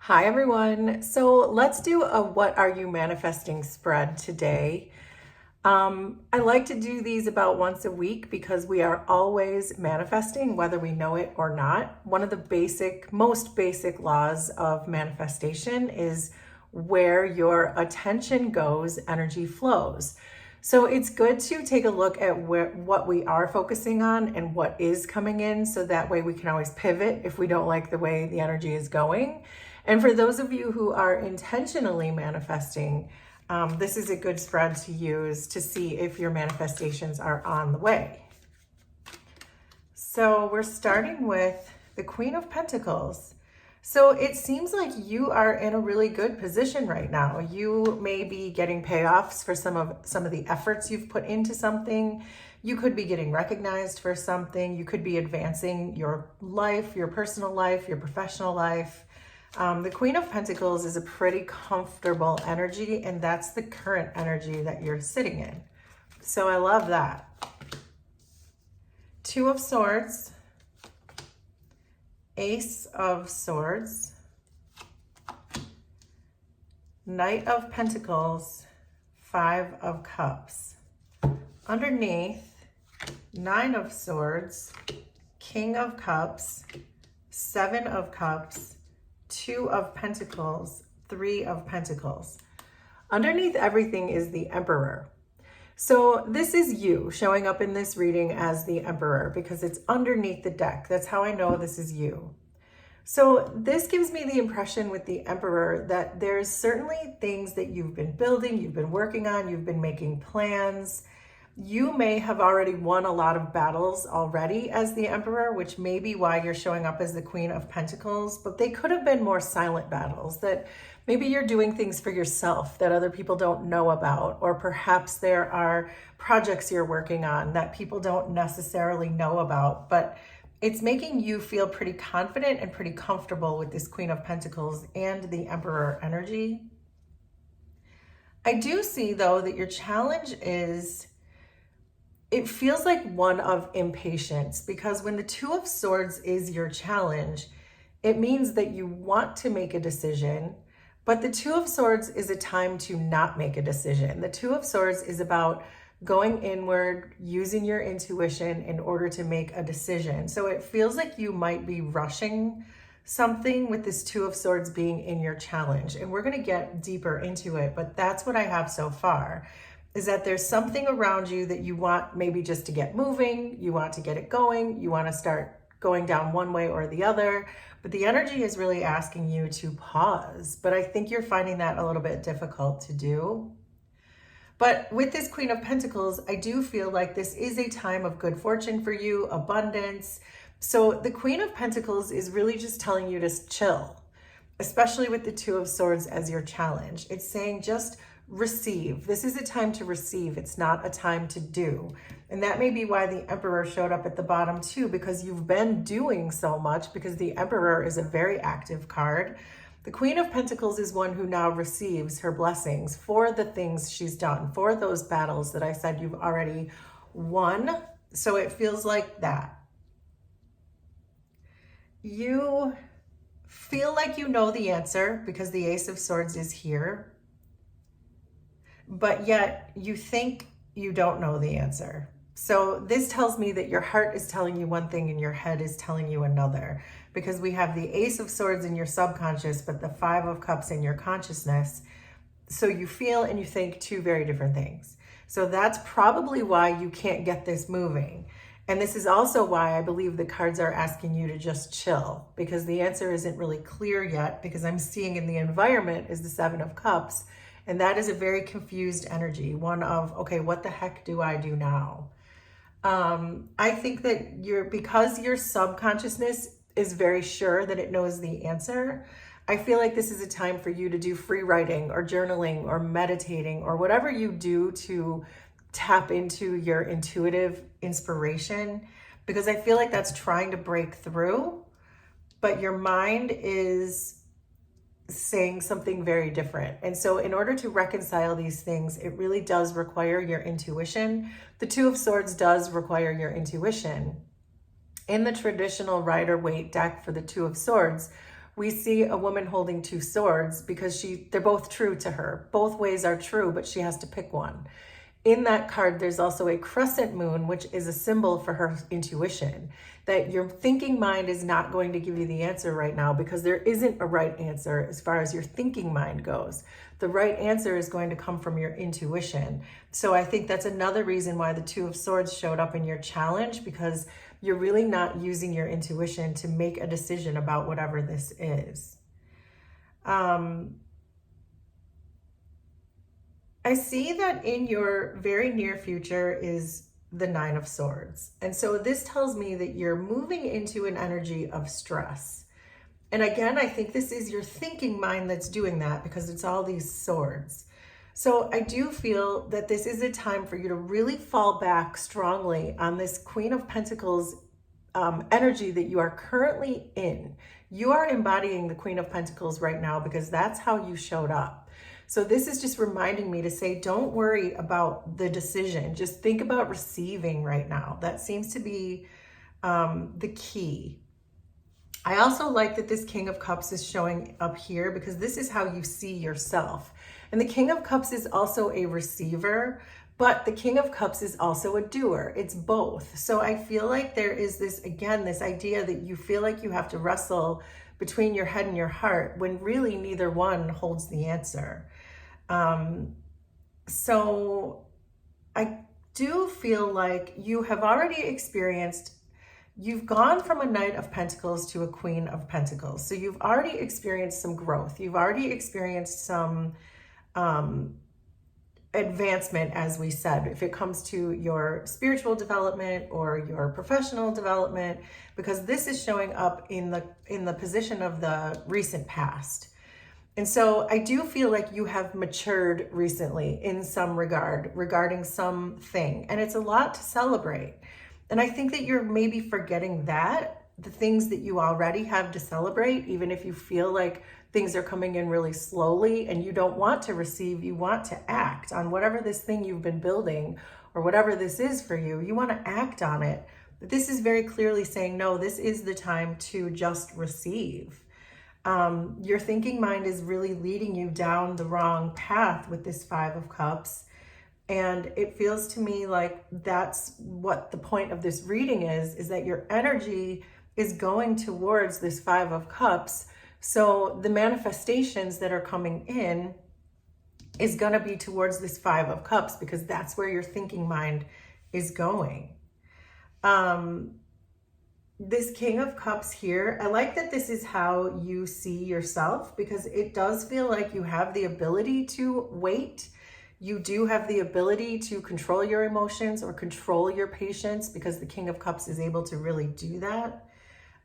Hi everyone. So let's do a what are you manifesting spread today. I like to do these about once a week because we are always manifesting whether we know it or not. One of the most basic laws of manifestation is where your attention goes, energy flows. So it's good to take a look at what we are focusing on and what is coming in, so that way we can always pivot if we don't like the way the energy is going. And for those of you who are intentionally manifesting, this is a good spread to use to see if your manifestations are on the way. So we're starting with the Queen of Pentacles. So it seems like you are in a really good position right now. You may be getting payoffs for some of the efforts you've put into something. You could be getting recognized for something. You could be advancing your life, your personal life, your professional life. The Queen of Pentacles is a pretty comfortable energy, and that's the current energy that you're sitting in. So I love that. Two of Swords, Ace of Swords, Knight of Pentacles, Five of Cups. Underneath, Nine of Swords, King of Cups, Seven of Cups, Two of Pentacles, Three of Pentacles. Underneath everything is the Emperor. So this is you showing up in this reading as the Emperor because it's underneath the deck. That's how I know this is you. So this gives me the impression with the Emperor that there's certainly things that you've been building, you've been working on, you've been making plans. You may have already won a lot of battles already as the Emperor, which may be why you're showing up as the Queen of Pentacles, but they could have been more silent battles, that maybe you're doing things for yourself that other people don't know about, or perhaps there are projects you're working on that people don't necessarily know about, but it's making you feel pretty confident and pretty comfortable with this Queen of Pentacles and the Emperor energy. I do see, though, that your challenge is, it feels like one of impatience, because when the Two of Swords is your challenge, it means that you want to make a decision, but the Two of Swords is a time to not make a decision. The Two of Swords is about going inward, using your intuition in order to make a decision. So it feels like you might be rushing something with this Two of Swords being in your challenge. And we're going to get deeper into it, but that's what I have so far, is that there's something around you that you want maybe just to get moving, you want to get it going, you want to start going down one way or the other, but the energy is really asking you to pause. But I think you're finding that a little bit difficult to do. But with this Queen of Pentacles, I do feel like this is a time of good fortune for you, abundance. So the Queen of Pentacles is really just telling you to chill, especially with the Two of Swords as your challenge. It's saying just receive. This is a time to receive. It's not a time to do. And that may be why the Emperor showed up at the bottom too, because you've been doing so much, because the Emperor is a very active card. The Queen of Pentacles is one who now receives her blessings for the things she's done, for those battles that I said you've already won. So it feels like that. You feel like you know the answer because the Ace of Swords is here, but yet you think you don't know the answer. So this tells me that your heart is telling you one thing and your head is telling you another, because we have the Ace of Swords in your subconscious, but the Five of Cups in your consciousness. So you feel and you think two very different things. So that's probably why you can't get this moving. And this is also why I believe the cards are asking you to just chill, because the answer isn't really clear yet, because I'm seeing in the environment is the Seven of Cups. And that is a very confused energy, one of, okay, what the heck do I do now? I think that because your subconsciousness is very sure that it knows the answer, I feel like this is a time for you to do free writing or journaling or meditating or whatever you do to tap into your intuitive inspiration, because I feel like that's trying to break through, but your mind is saying something very different. And so in order to reconcile these things, it really does require your intuition. The Two of Swords does require your intuition. In the traditional Rider-Waite deck for the Two of Swords, we see a woman holding two swords because they're both true to her. Both ways are true, but she has to pick one. In that card, there's also a crescent moon, which is a symbol for her intuition, that your thinking mind is not going to give you the answer right now because there isn't a right answer as far as your thinking mind goes. The right answer is going to come from your intuition. So I think that's another reason why the Two of Swords showed up in your challenge, because you're really not using your intuition to make a decision about whatever this is. I see that in your very near future is the Nine of Swords. And so this tells me that you're moving into an energy of stress. And again, I think this is your thinking mind that's doing that because it's all these swords. So I do feel that this is a time for you to really fall back strongly on this Queen of Pentacles energy that you are currently in. You are embodying the Queen of Pentacles right now because that's how you showed up. So this is just reminding me to say, don't worry about the decision. Just think about receiving right now. That seems to be the key. I also like that this King of Cups is showing up here because this is how you see yourself. And the King of Cups is also a receiver, but the King of Cups is also a doer. It's both. So I feel like there is this, again, this idea that you feel like you have to wrestle between your head and your heart when really neither one holds the answer. So I do feel like you have already experienced, you've gone from a Knight of Pentacles to a Queen of Pentacles. So you've already experienced some growth. You've already experienced some advancement, as we said, if it comes to your spiritual development or your professional development, because this is showing up in the position of the recent past. And so I do feel like you have matured recently in some regard regarding something, and it's a lot to celebrate. And I think that you're maybe forgetting that, the things that you already have to celebrate, even if you feel like things are coming in really slowly and you don't want to receive, you want to act on whatever this thing you've been building or whatever this is for you, you want to act on it. But this is very clearly saying, no, this is the time to just receive. Your thinking mind is really leading you down the wrong path with this Five of Cups. And it feels to me like that's what the point of this reading is that your energy is going towards this Five of Cups. So the manifestations that are coming in is going to be towards this Five of Cups because that's where your thinking mind is going. This King of Cups here, I like that this is how you see yourself because it does feel like you have the ability to wait. You do have the ability to control your emotions or control your patience because the King of Cups is able to really do that.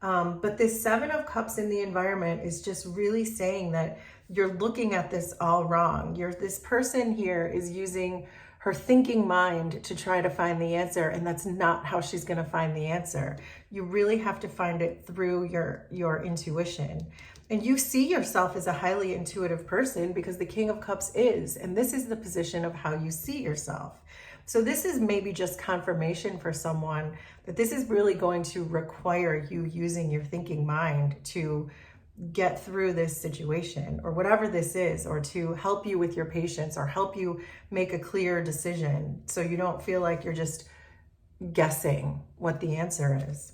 But this Seven of Cups in the environment is just really saying that you're looking at this all wrong. This person here is using her thinking mind to try to find the answer, and that's not how she's going to find the answer. You really have to find it through your intuition. And you see yourself as a highly intuitive person because the King of Cups is, and this is the position of how you see yourself. So this is maybe just confirmation for someone that this is really going to require you using your thinking mind to get through this situation or whatever this is, or to help you with your patience or help you make a clear decision so you don't feel like you're just guessing what the answer is.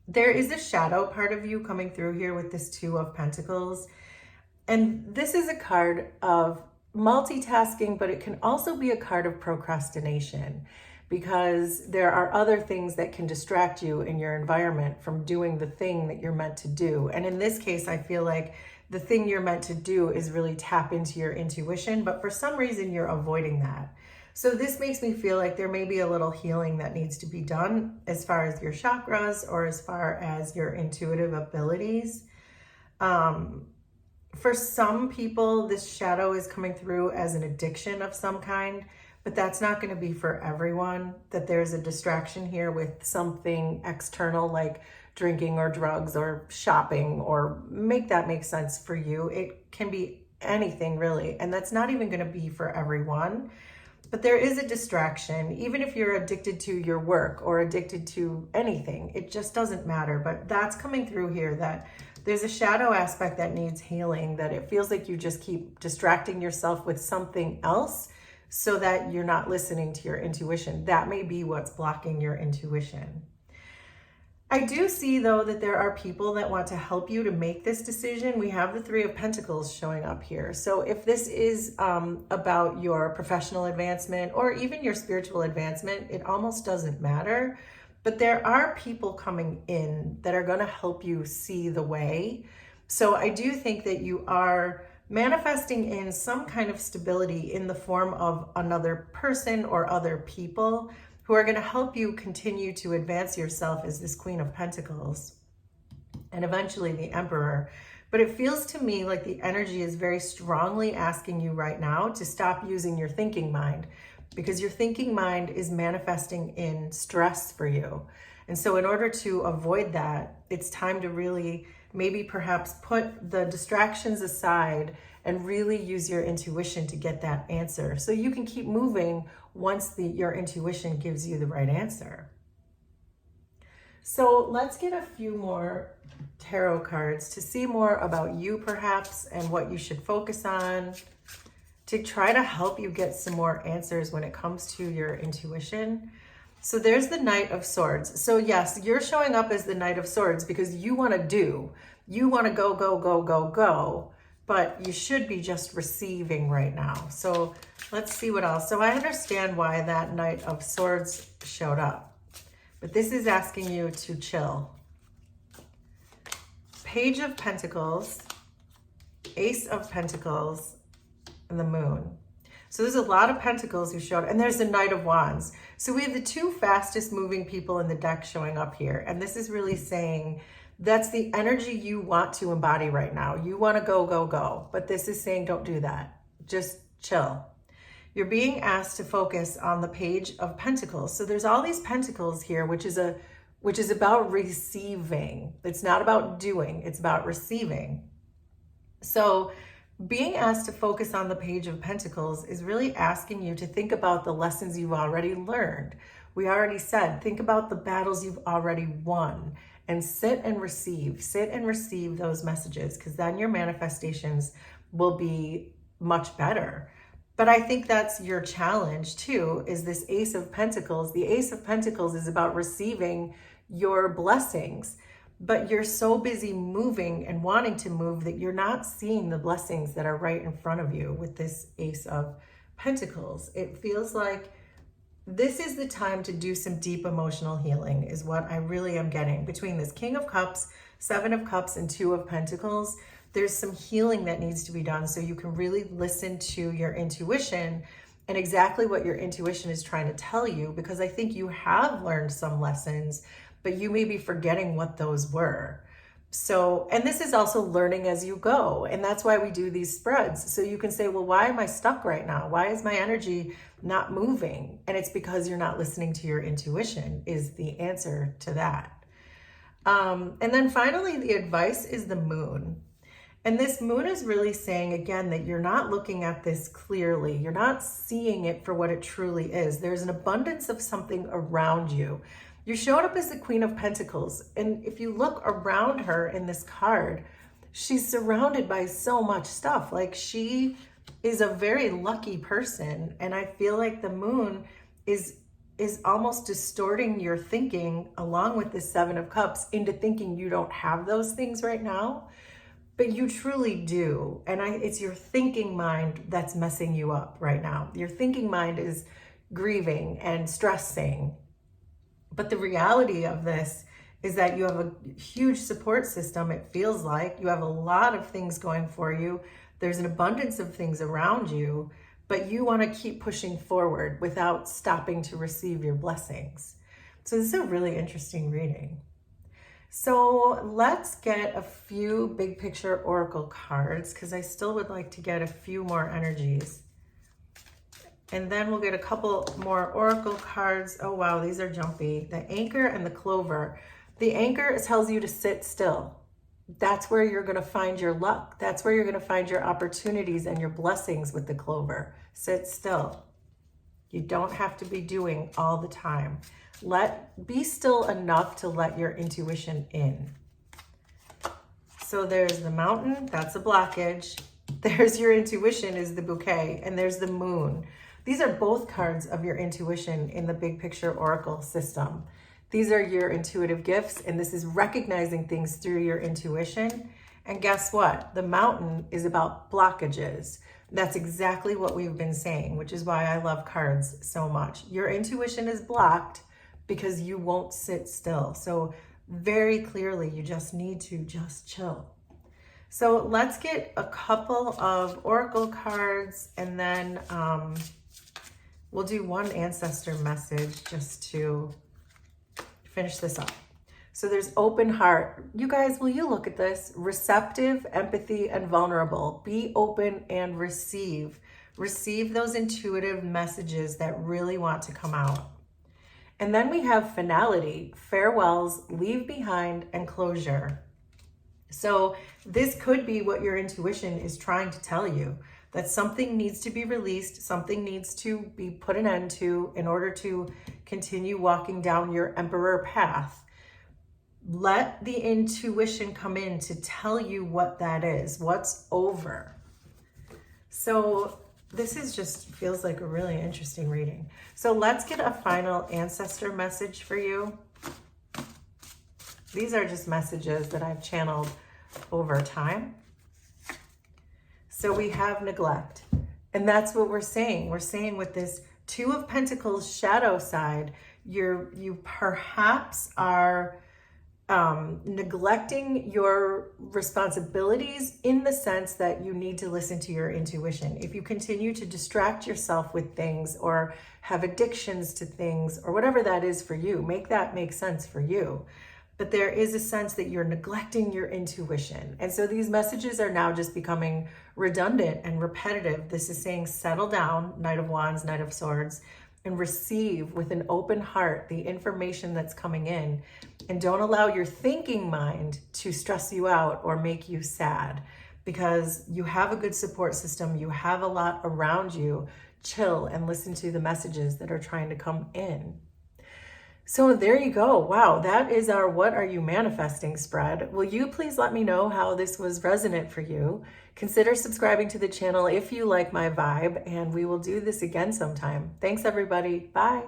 There is a shadow part of you coming through here with this Two of Pentacles. And this is a card of multitasking, but it can also be a card of procrastination because there are other things that can distract you in your environment from doing the thing that you're meant to do. And in this case, I feel like the thing you're meant to do is really tap into your intuition, but for some reason you're avoiding that. So this makes me feel like there may be a little healing that needs to be done as far as your chakras or as far as your intuitive abilities. For some people, this shadow is coming through as an addiction of some kind, but that's not going to be for everyone, that there's a distraction here with something external like drinking or drugs or shopping, or make that make sense for you. It can be anything really, and that's not even going to be for everyone. But there is a distraction, even if you're addicted to your work or addicted to anything, it just doesn't matter. But that's coming through here, that there's a shadow aspect that needs healing, that it feels like you just keep distracting yourself with something else so that you're not listening to your intuition. That may be what's blocking your intuition. I do see, though, that there are people that want to help you to make this decision. We have the Three of Pentacles showing up here. So if this is about your professional advancement or even your spiritual advancement, it almost doesn't matter. But there are people coming in that are going to help you see the way. So I do think that you are manifesting in some kind of stability in the form of another person or other people who are going to help you continue to advance yourself as this Queen of Pentacles and eventually the Emperor. But it feels to me like the energy is very strongly asking you right now to stop using your thinking mind, because your thinking mind is manifesting in stress for you. And so in order to avoid that, it's time to really maybe perhaps put the distractions aside and really use your intuition to get that answer, so you can keep moving once your intuition gives you the right answer. So let's get a few more tarot cards to see more about you perhaps and what you should focus on to try to help you get some more answers when it comes to your intuition. So there's the Knight of Swords. So yes, you're showing up as the Knight of Swords because you want to do. You want to go, go, go, go, go. But you should be just receiving right now. So let's see what else. So I understand why that Knight of Swords showed up. But this is asking you to chill. Page of Pentacles, Ace of Pentacles, and the Moon. So there's a lot of Pentacles who showed, and there's the Knight of Wands. So we have the two fastest moving people in the deck showing up here. And this is really saying that's the energy you want to embody right now. You want to go, go, go. But this is saying don't do that. Just chill. You're being asked to focus on the Page of Pentacles. So there's all these pentacles here, which is about receiving. It's not about doing, it's about receiving. So being asked to focus on the Page of Pentacles is really asking you to think about the lessons you've already learned. We already said, think about the battles you've already won and sit and receive those messages, because then your manifestations will be much better. But I think that's your challenge too, is this Ace of Pentacles. The Ace of Pentacles is about receiving your blessings, but you're so busy moving and wanting to move that you're not seeing the blessings that are right in front of you with this Ace of Pentacles. It feels like this is the time to do some deep emotional healing, is what I really am getting. Between this King of Cups, Seven of Cups, and Two of Pentacles, there's some healing that needs to be done so you can really listen to your intuition and exactly what your intuition is trying to tell you, because I think you have learned some lessons, but you may be forgetting what those were. So, and this is also learning as you go. And that's why we do these spreads. So you can say, well, why am I stuck right now? Why is my energy not moving? And it's because you're not listening to your intuition is the answer to that. And then finally, the advice is the Moon. And this Moon is really saying, again, that you're not looking at this clearly. You're not seeing it for what it truly is. There's an abundance of something around you. You showed up as the Queen of Pentacles. And if you look around her in this card, she's surrounded by so much stuff. Like, she is a very lucky person. And I feel like the Moon is almost distorting your thinking along with the Seven of Cups into thinking you don't have those things right now. But you truly do. And it's your thinking mind that's messing you up right now. Your thinking mind is grieving and stressing. But the reality of this is that you have a huge support system. It feels like you have a lot of things going for you. There's an abundance of things around you, but you want to keep pushing forward without stopping to receive your blessings. So this is a really interesting reading. So let's get a few big picture oracle cards, because I still would like to get a few more energies. And then we'll get a couple more oracle cards. Oh, wow, these are jumpy. The Anchor and the Clover. The Anchor tells you to sit still. That's where you're going to find your luck. That's where you're going to find your opportunities and your blessings with the Clover. Sit still. You don't have to be doing all the time. Be still enough to let your intuition in. So there's the Mountain, that's a blockage. There's your intuition is the Bouquet, and there's the Moon. These are both cards of your intuition in the Big Picture Oracle system. These are your intuitive gifts, and this is recognizing things through your intuition. And guess what? The Mountain is about blockages. That's exactly what we've been saying, which is why I love cards so much. Your intuition is blocked because you won't sit still. So very clearly, you just need to just chill. So let's get a couple of oracle cards, and then we'll do one ancestor message just to finish this up. So there's open heart. You guys, will you look at this? Receptive, empathy, and vulnerable. Be open and receive. Receive those intuitive messages that really want to come out. And then we have finality, farewells, leave behind, and closure. So this could be what your intuition is trying to tell you, that something needs to be released, something needs to be put an end to in order to continue walking down your emperor path. Let the intuition come in to tell you what that is, what's over. So this is just feels like a really interesting reading. So let's get a final ancestor message for you. These are just messages that I've channeled over time. So we have neglect, and that's what we're saying. We're saying with this Two of Pentacles shadow side, you perhaps are neglecting your responsibilities in the sense that you need to listen to your intuition. If you continue to distract yourself with things or have addictions to things or whatever that is for you, make that make sense for you. But there is a sense that you're neglecting your intuition. And so these messages are now just becoming redundant and repetitive. This is saying settle down, Knight of Wands, Knight of Swords, and receive with an open heart the information that's coming in. And don't allow your thinking mind to stress you out or make you sad, because you have a good support system. You have a lot around you. Chill and listen to the messages that are trying to come in. So there you go. Wow, that is our What Are You Manifesting spread. Will you please let me know how this was resonant for you? Consider subscribing to the channel if you like my vibe, and we will do this again sometime. Thanks, everybody. Bye.